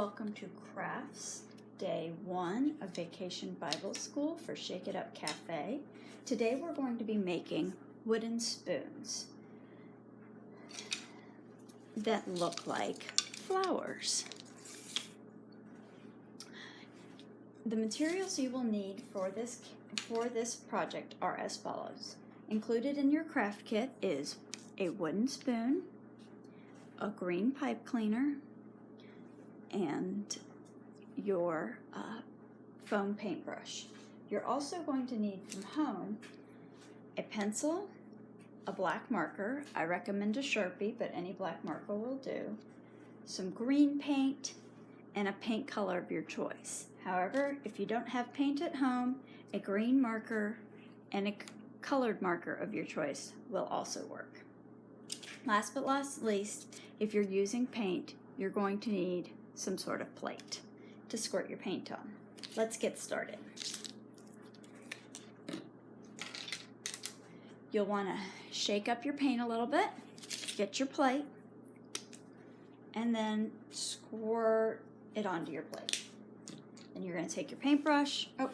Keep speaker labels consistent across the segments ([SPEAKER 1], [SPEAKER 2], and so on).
[SPEAKER 1] welcome to Crafts Day 1 of Vacation Bible School for Shake It Up Cafe. Today we're going to be making wooden spoons that look like flowers. The materials you will need for this project are as follows. Included in your craft kit is a wooden spoon, a green pipe cleaner, and your foam paintbrush. You're also going to need from home a pencil, a black marker. I recommend a Sharpie, but any black marker will do. Some green paint, and a paint color of your choice. However, if you don't have paint at home, a green marker and a colored marker of your choice will also work. Last but not least, if you're using paint, you're going to need some sort of plate to squirt your paint on. Let's get started. You'll want to shake up your paint a little bit, get your plate, and then squirt it onto your plate. And you're going to take your paintbrush. Oh,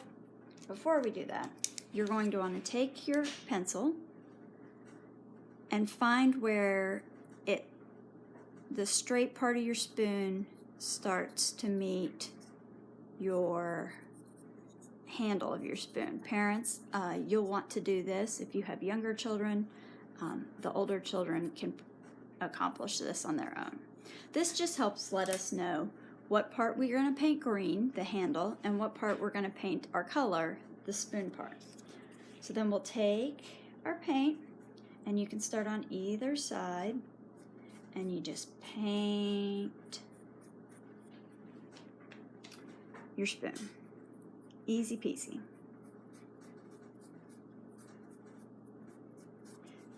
[SPEAKER 1] before we do that, you're going to want to take your pencil and find where the straight part of your spoon starts to meet your handle of your spoon. Parents, you'll want to do this if you have younger children. The older children can accomplish this on their own. This just helps let us know what part we're going to paint green, the handle, and what part we're going to paint our color, the spoon part. So then we'll take our paint, and you can start on either side, and you just paint your spoon. Easy peasy.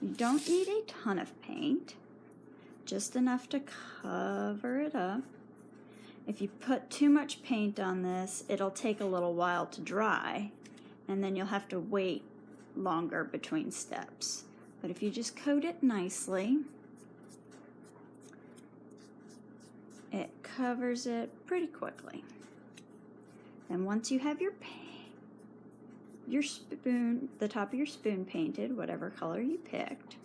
[SPEAKER 1] You don't need a ton of paint, just enough to cover it up. If you put too much paint on this, it'll take a little while to dry, and then you'll have to wait longer between steps. But if you just coat it nicely, it covers it pretty quickly. And once you have your spoon, the top of your spoon painted, whatever color you picked,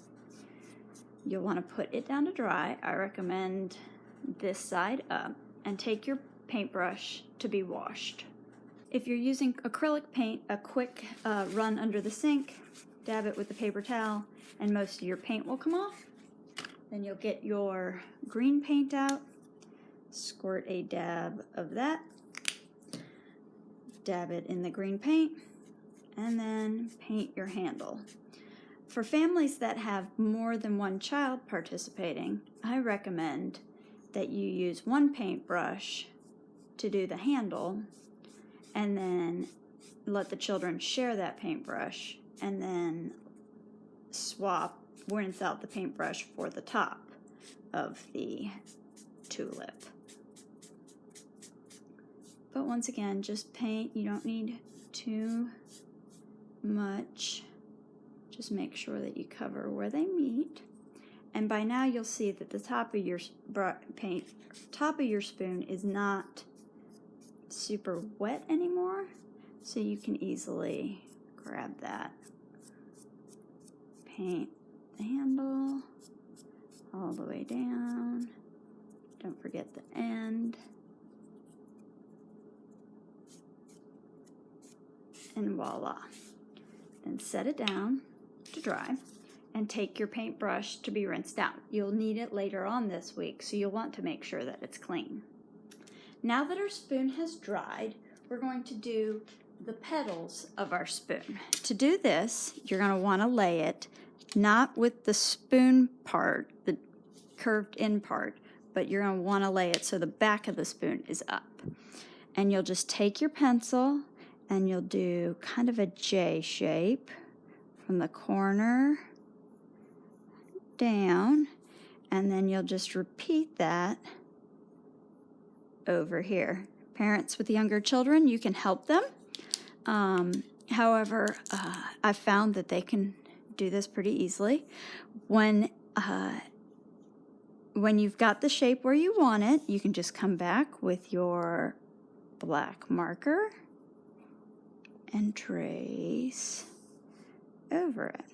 [SPEAKER 1] you'll want to put it down to dry. I recommend this side up, and take your paintbrush to be washed. If you're using acrylic paint, a quick run under the sink, dab it with the paper towel, and most of your paint will come off. Then you'll get your green paint out, squirt a dab of that, dab it in the green paint, and then paint your handle. For families that have more than one child participating, I recommend that you use one paintbrush to do the handle, and then let the children share that paintbrush, and then rinse out the paintbrush for the top of the tulip. But once again, just paint. You don't need too much. Just make sure that you cover where they meet. And by now you'll see that the top of your spoon is not super wet anymore, so you can easily grab that. Paint the handle all the way down. Don't forget the end. And voila. Then set it down to dry and take your paintbrush to be rinsed out. You'll need it later on this week, so you'll want to make sure that it's clean. Now that our spoon has dried, we're going to do the petals of our spoon. To do this, you're going to want to lay it not with the spoon part, the curved in part, but you're going to want to lay it so the back of the spoon is up. And you'll just take your pencil and you'll do kind of a J shape from the corner down, and then you'll just repeat that over here. Parents with younger children, you can help them. However, I've found that they can do this pretty easily. When when you've got the shape where you want it, you can just come back with your black marker and trace over it.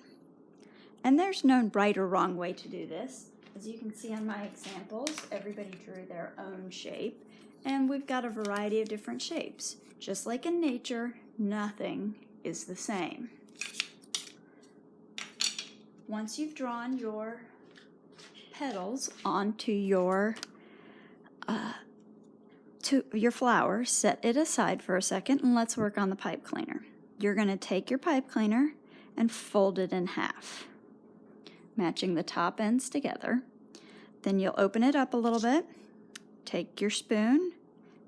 [SPEAKER 1] And there's no right or wrong way to do this. As you can see on my examples, everybody drew their own shape, and we've got a variety of different shapes. Just like in nature, nothing is the same. Once you've drawn your petals onto your flower, set it aside for a second and let's work on the pipe cleaner. You're going to take your pipe cleaner and fold it in half, matching the top ends together. Then you'll open it up a little bit, take your spoon,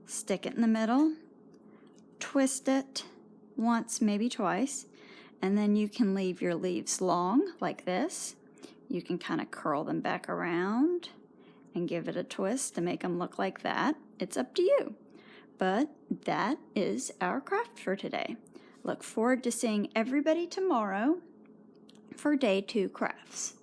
[SPEAKER 1] stick it in the middle, twist it once, maybe twice, and then you can leave your leaves long like this. You can kind of curl them back around and give it a twist to make them look like that. It's up to you. But that is our craft for today. Look forward to seeing everybody tomorrow for day 2 crafts.